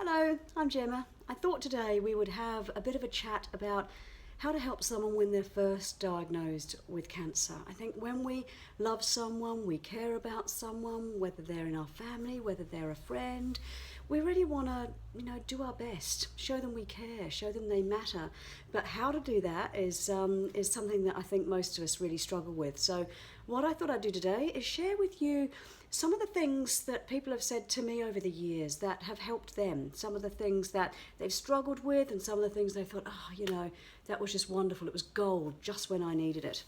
Hello, I'm Gemma. I thought today we would have a bit of a chat about how to help someone when they're first diagnosed with cancer. I think when we love someone, we care about someone, whether they're in our family, whether they're a friend, we really want to, do our best, show them we care, show them they matter. But how to do that is something that I think most of us really struggle with. So what I thought I'd do today is share with you some of the things that people have said to me over the years that have helped them, some of the things that they've struggled with, and some of the things they thought, that was just wonderful, it was gold just when I needed it.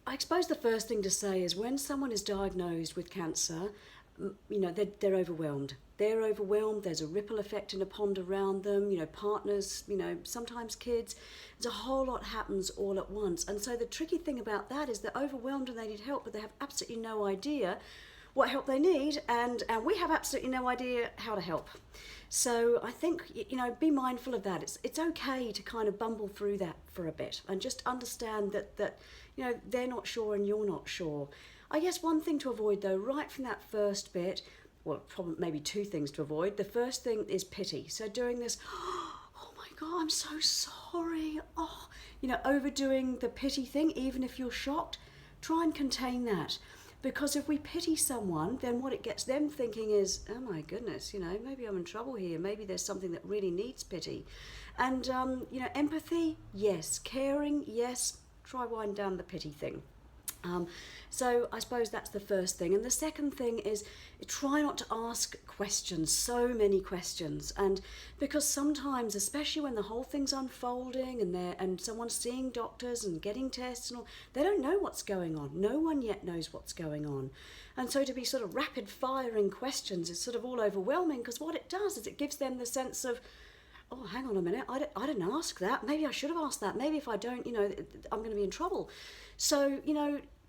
I suppose the first thing to say is when someone is diagnosed with cancer, they're overwhelmed. They're overwhelmed, there's a ripple effect in a pond around them, partners, sometimes kids. There's a whole lot happens all at once. And so the tricky thing about that is they're overwhelmed and they need help, but they have absolutely no idea what help they need, and we have absolutely no idea how to help. So I think, be mindful of that. It's okay to kind of bumble through that for a bit and just understand that they're not sure and you're not sure. I guess one thing to avoid though, right from that first bit, well, probably maybe two things to avoid. The first thing is pity. So doing this, oh my God, I'm so sorry. Overdoing the pity thing, even if you're shocked, try and contain that. Because if we pity someone, then what it gets them thinking is, oh my goodness, maybe I'm in trouble here. Maybe there's something that really needs pity. And, empathy, yes. Caring, yes. Try wind down the pity thing. So I suppose that's the first thing. And the second thing is try not to ask questions, so many questions. And because sometimes, especially when the whole thing's unfolding and someone's seeing doctors and getting tests and all, they don't know what's going on. No one yet knows what's going on. And so to be sort of rapid firing questions is sort of all overwhelming, because what it does is it gives them the sense of, oh, hang on a minute, I didn't ask that. Maybe I should have asked that. Maybe if I don't, I'm going to be in trouble. So,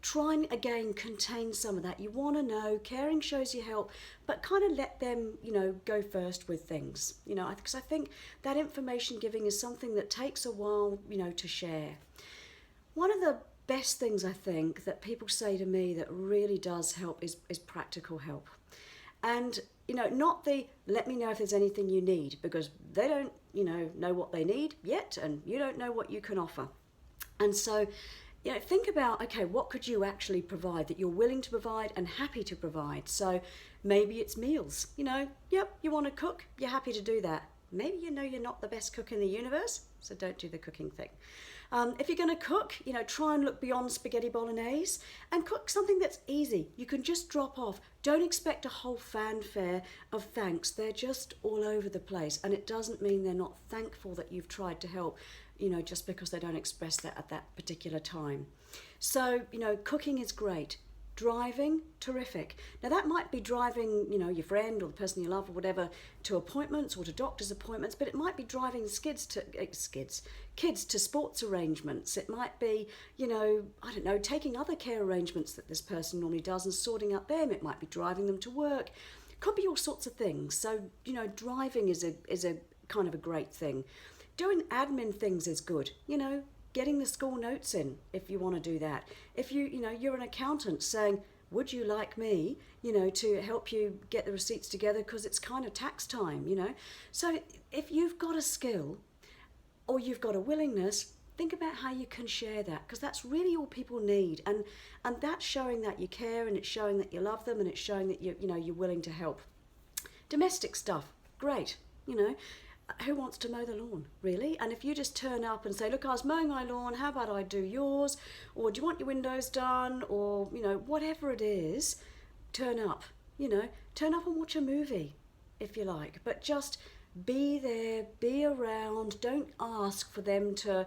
try and again contain some of that. You want to know, caring shows you help, but kind of let them, go first with things, because I think that information giving is something that takes a while, to share. One of the best things I think that people say to me that really does help is practical help. And, not the let me know if there's anything you need, because they don't, know what they need yet, and you don't know what you can offer. And so, think about, okay, what could you actually provide that you're willing to provide and happy to provide? So maybe it's meals, yep, you want to cook, you're happy to do that. Maybe you're not the best cook in the universe, so don't do the cooking thing. If you're going to cook, try and look beyond spaghetti bolognese and cook something that's easy. You can just drop off. Don't expect a whole fanfare of thanks. They're just all over the place, and it doesn't mean they're not thankful that you've tried to help, just because they don't express that at that particular time. So, cooking is great. Driving, terrific. Now that might be driving, your friend or the person you love or whatever to appointments or to doctor's appointments, but it might be driving kids to sports arrangements. It might be, taking other care arrangements that this person normally does and sorting out them. It might be driving them to work. It could be all sorts of things. So, driving is a kind of a great thing. Doing admin things is good, getting the school notes in if you want to do that. If you're an accountant saying, would you like me, to help you get the receipts together because it's kind of tax time, So if you've got a skill or you've got a willingness, think about how you can share that, because that's really all people need. And that's showing that you care, and it's showing that you love them, and it's showing that you're willing to help. Domestic stuff, great, Who wants to mow the lawn, really? And if you just turn up and say, look, I was mowing my lawn, how about I do yours? Or do you want your windows done? Or, whatever it is, turn up. Turn up and watch a movie, if you like. But just be there, be around. Don't ask for them to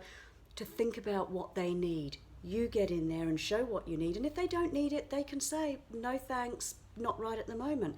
think about what they need. You get in there and show what you need. And if they don't need it, they can say, no thanks, not right at the moment.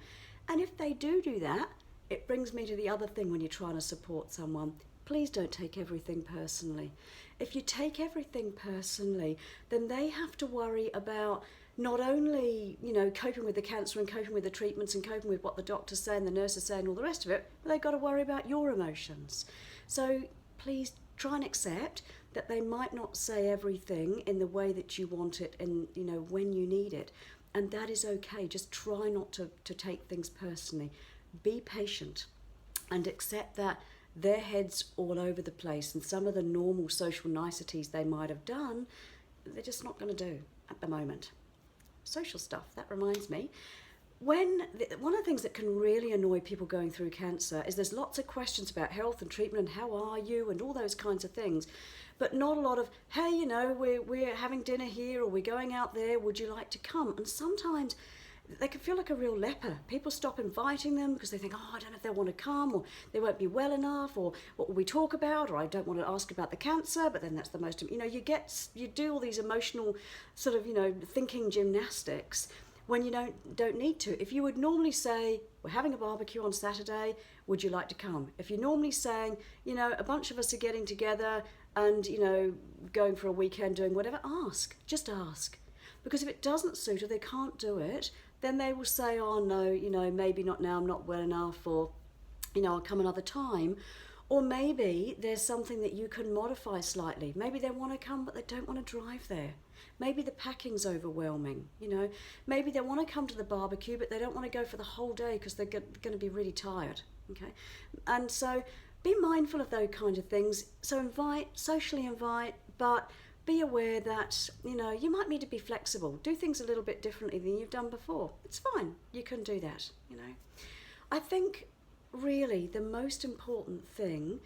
And if they do that, it brings me to the other thing when you're trying to support someone. Please don't take everything personally. If you take everything personally, then they have to worry about not only, coping with the cancer and coping with the treatments and coping with what the doctors say and the nurses say and all the rest of it, but they've got to worry about your emotions. So please try and accept that they might not say everything in the way that you want it and, when you need it. And that is okay. Just try not to take things personally. Be patient. and accept that their head's all over the place, and some of the normal social niceties they might have done, they're just not going to do at the moment. Social stuff, that reminds me. One of the things that can really annoy people going through cancer is there's lots of questions about health and treatment and how are you and all those kinds of things, but not a lot of, hey, you know, we're having dinner here, or we're going out there, would you like to come? And sometimes they can feel like a real leper. People stop inviting them because they think, oh, I don't know if they want to come, or they won't be well enough, or what will we talk about, or I don't want to ask about the cancer, but then that's the most, you know, you do all these emotional sort of, you know, thinking gymnastics when you don't need to. If you would normally say, we're having a barbecue on Saturday, would you like to come? If you're normally saying, you know, a bunch of us are getting together and, you know, going for a weekend, doing whatever, just ask. Because if it doesn't suit or they can't do it, then they will say, oh no, you know, maybe not now, I'm not well enough, or, you know, I'll come another time. Or maybe there's something that you can modify slightly. Maybe they want to come, but they don't want to drive there. Maybe the packing's overwhelming, you know. Maybe they want to come to the barbecue, but they don't want to go for the whole day because they're going to be really tired, okay? And so be mindful of those kind of things. So socially invite, but be aware that, you know, you might need to be flexible. Do things a little bit differently than you've done before. It's fine. You can do that, you know. I think really the most important thing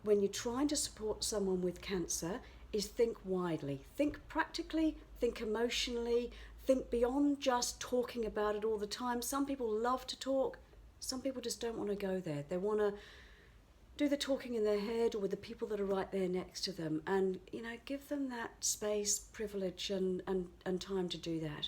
when you're trying to support someone with cancer is think widely. Think practically, think emotionally, think beyond just talking about it all the time. Some people love to talk. Some people just don't want to go there. They want to do the talking in their head or with the people that are right there next to them, and, you know, give them that space, privilege and time to do that.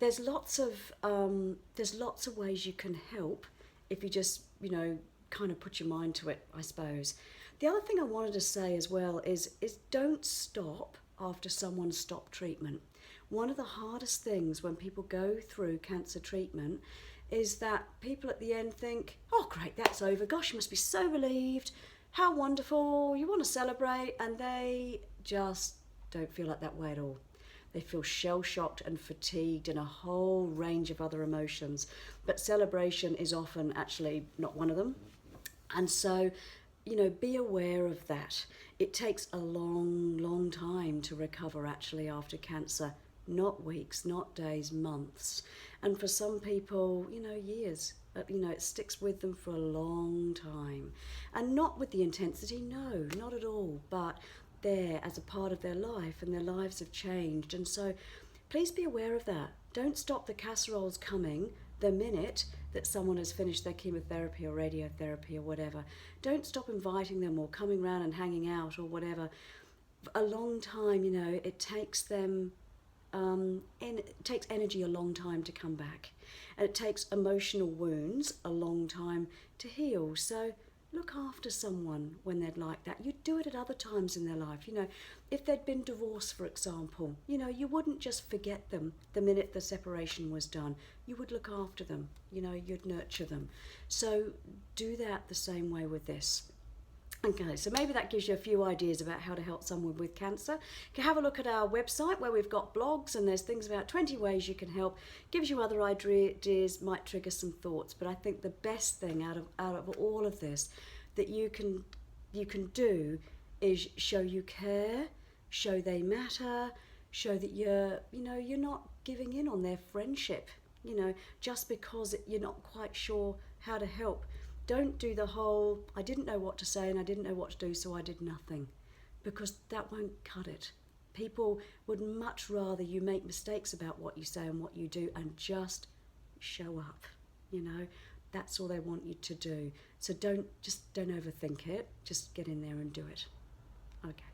There's lots of ways you can help if you just, you know, kind of put your mind to it, I suppose. The other thing I wanted to say as well is don't stop after someone's stopped treatment. One of the hardest things when people go through cancer treatment is that people at the end think, oh great, that's over, gosh, you must be so relieved, how wonderful, you want to celebrate, and they just don't feel like that way at all. They feel shell-shocked and fatigued and a whole range of other emotions, but celebration is often actually not one of them. And so, you know, be aware of that. It takes a long time to recover actually after cancer, not weeks, not days, months. And for some people, you know, years. You know, it sticks with them for a long time. And not with the intensity, no, not at all, but there as a part of their life, and their lives have changed. And so please be aware of that. Don't stop the casseroles coming the minute that someone has finished their chemotherapy or radiotherapy or whatever. Don't stop inviting them or coming round and hanging out or whatever. A long time, you know, it takes them, it takes energy a long time to come back. And it takes emotional wounds a long time to heal. So look after someone when they're like that. You'd do it at other times in their life. You know, if they'd been divorced, for example, you know, you wouldn't just forget them the minute the separation was done. You would look after them, you know, you'd nurture them. So do that the same way with this. Okay, so maybe that gives you a few ideas about how to help someone with cancer. You can have a look at our website where we've got blogs, and there's things about 20 ways you can help. Gives you other ideas, might trigger some thoughts. But I think the best thing out of all of this that you can do is show you care, show they matter, show that you're not giving in on their friendship, you know, just because you're not quite sure how to help. Don't do the whole, I didn't know what to say and I didn't know what to do, so I did nothing, because that won't cut it. People would much rather you make mistakes about what you say and what you do and just show up, you know. That's all they want you to do. So don't overthink it, just get in there and do it. Okay.